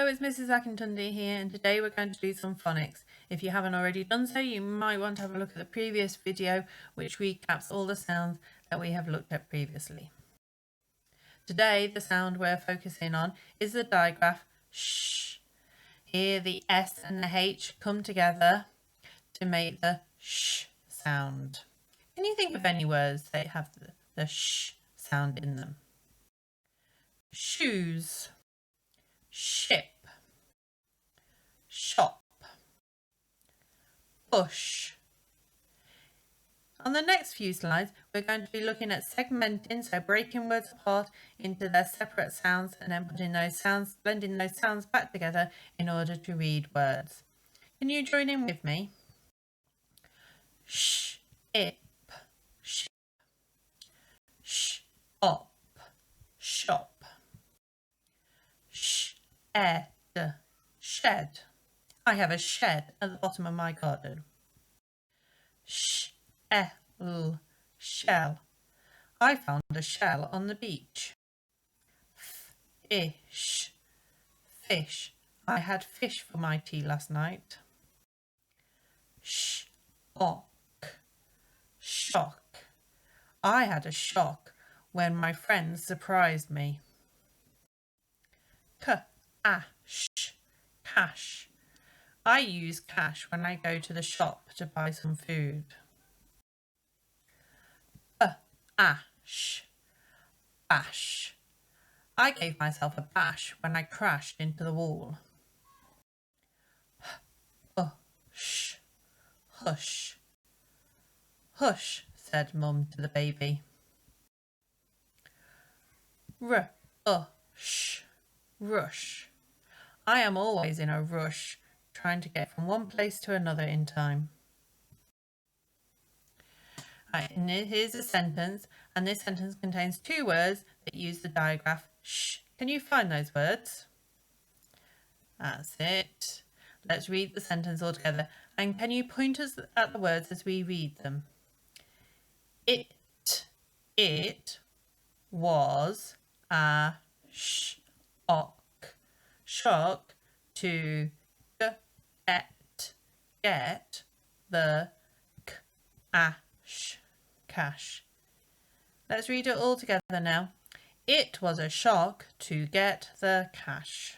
it's Mrs Akintunde here, and today we're going to do some phonics. If you haven't already done so, you might want to have a look at the previous video, which recaps all the sounds that we have looked at previously. Today, the sound we're focusing on is the digraph sh. Here, the S and the H come together to make the sh sound. Can you think of any words that have the sh sound in them? Shoes, ship, shop, push. On the next few slides, we're going to be looking at segmenting, so breaking words apart into their separate sounds and then putting those sounds, blending those sounds back together in order to read words. Can you join in with me? Ship, ship, shop, shop, shed, shed. I have a shed at the bottom of my garden. Shell. I found a shell on the beach. Fish, fish. I had fish for my tea last night. Shock, shock. I had a shock when my friends surprised me. Cash, cash. I use cash when I go to the shop to buy some food. Bash. I gave myself a bash when I crashed into the wall. Hush, hush. Hush, said Mum to the baby. Rush, rush. I am always in a rush, trying to get from one place to another in time. Right, and here's a sentence, and this sentence contains two words that use the digraph sh. Can you find those words? That's it. Let's read the sentence all together. And can you point us at the words as we read them? It was a shock to get the cash. Let's read it all together now. It was a shock to get the cash.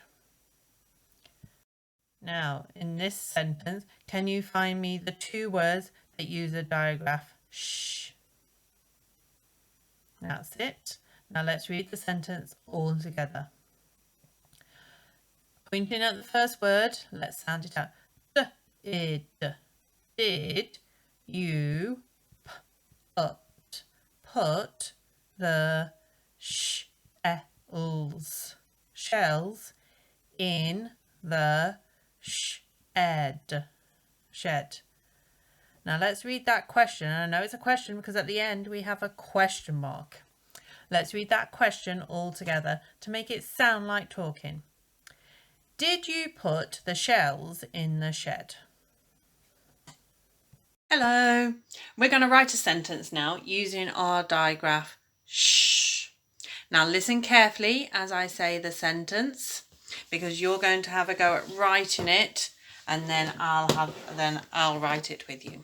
Now, in this sentence, can you find me the two words that use the digraph sh? That's it. Now let's read the sentence all together. Pointing at the first word, let's sound it out. Did you put the shells in the shed? Now let's read that question. I know it's a question because at the end we have a question mark. Let's read that question all together to make it sound like talking. Did you put the shells in the shed? Hello. We're going to write a sentence now using our digraph sh. Now listen carefully as I say the sentence, because you're going to have a go at writing it, and then I'll write it with you.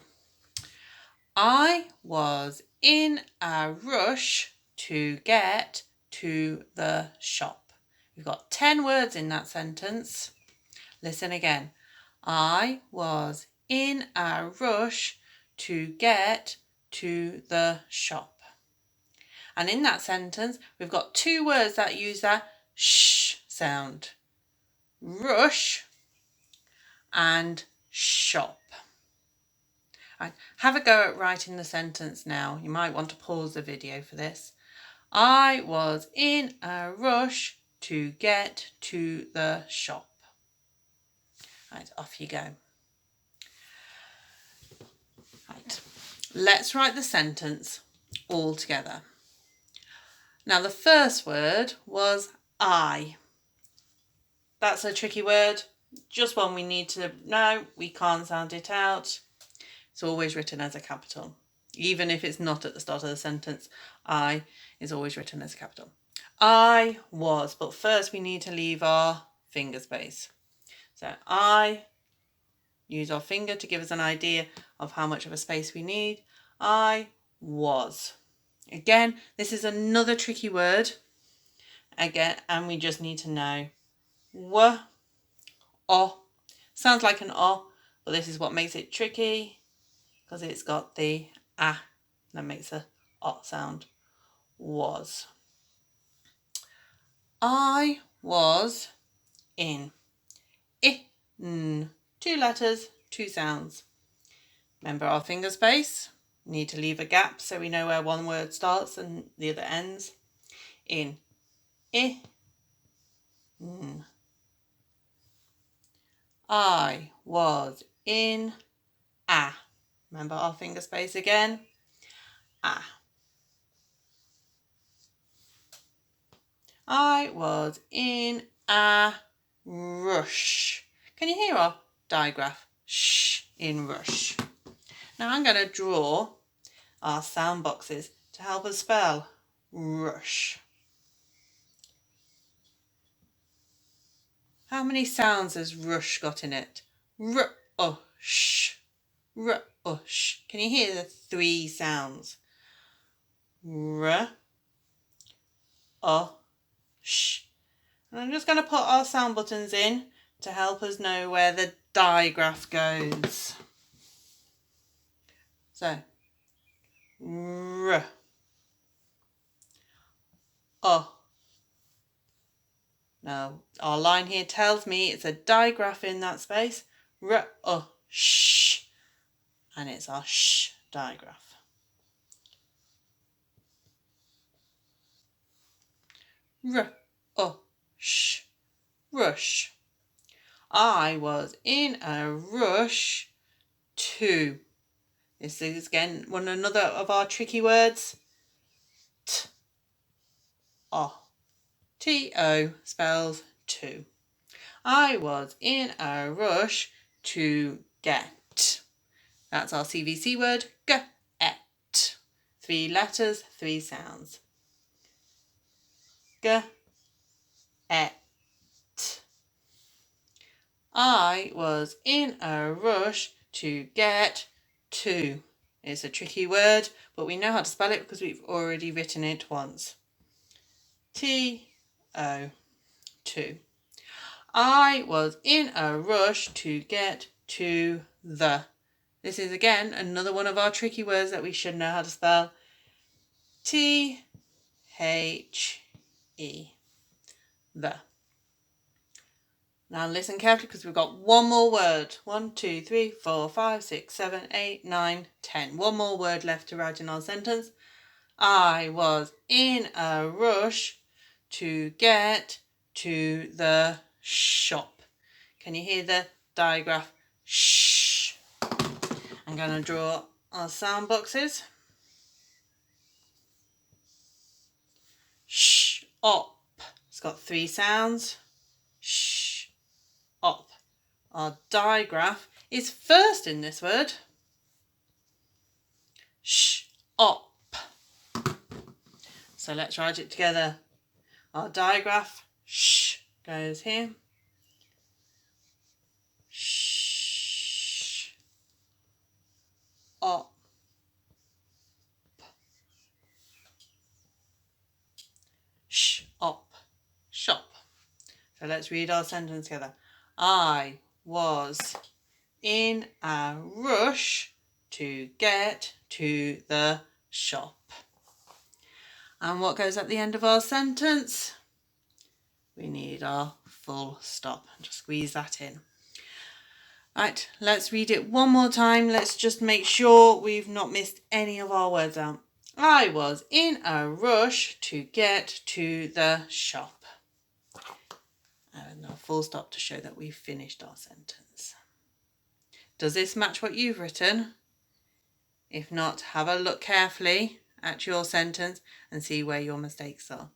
I was in a rush to get to the shop. We've got 10 words in that sentence. Listen again. I was in a rush to get to the shop. And in that sentence, we've got two words that use that sh sound. Rush and shop. Right, have a go at writing the sentence now. You might want to pause the video for this. I was in a rush to get to the shop. Right, off you go. Right, let's write the sentence all together. Now the first word was I. That's a tricky word, just one we need to know. We can't sound it out. It's always written as a capital. Even if it's not at the start of the sentence, I is always written as a capital. I was, but first we need to leave our finger space. So I use our finger to give us an idea of how much of a space we need. I was. Again, this is another tricky word. Again, and we just need to know o. Sounds like an o, but this is what makes it tricky because it's got the a that makes a o sound. Was. I was in. N. 2 letters, 2 sounds. Remember our finger space. We need to leave a gap so we know where one word starts and the other ends. In. I. N. I was in a. Remember our finger space again. A. I was in a rush. Can you hear our digraph? Sh in rush. Now I'm going to draw our sound boxes to help us spell rush. How many sounds has rush got in it? Rush. Rush. Can you hear the 3 sounds? R, sh. And I'm just going to put our sound buttons in to help us know where the digraph goes. So, r, Now, our line here tells me it's a digraph in that space. Sh. And it's our sh digraph. Rush. Rush. I was in a rush to. This is again another of our tricky words. T-O spells to. I was in a rush to get. That's our CVC word. Get. 3 letters, 3 sounds. Get. I was in a rush to get to. It's a tricky word, but we know how to spell it because we've already written it once. T-O, to. I was in a rush to get to the. This is again another one of our tricky words that we should know how to spell. T-H-E, the. Now listen carefully because we've got one more word. 1, 2, 3, 4, 5, 6, 7, 8, 9, 10. One more word left to write in our sentence. I was in a rush to get to the shop. Can you hear the digraph? Shh. I'm going to draw our sound boxes. Shh, up. It's got 3 sounds. Shh, up. Our digraph is first in this word. Shh, up. So let's write it together. Our digraph, shh, goes here. Shh, up. Shh, up, shop. So let's read our sentence together. I was in a rush to get to the shop. And what goes at the end of our sentence? We need our full stop. Just squeeze that in. Right, let's read it one more time. Let's just make sure we've not missed any of our words out. I was in a rush to get to the shop. And a full stop to show that we've finished our sentence. Does this match what you've written? If not, have a look carefully at your sentence and see where your mistakes are.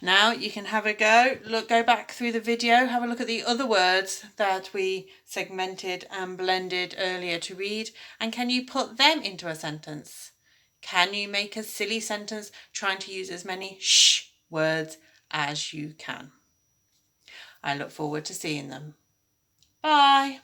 Now you can have a go. Go back through the video, have a look at the other words that we segmented and blended earlier to read, and can you put them into a sentence? Can you make a silly sentence trying to use as many shh words as you can? I look forward to seeing them. Bye.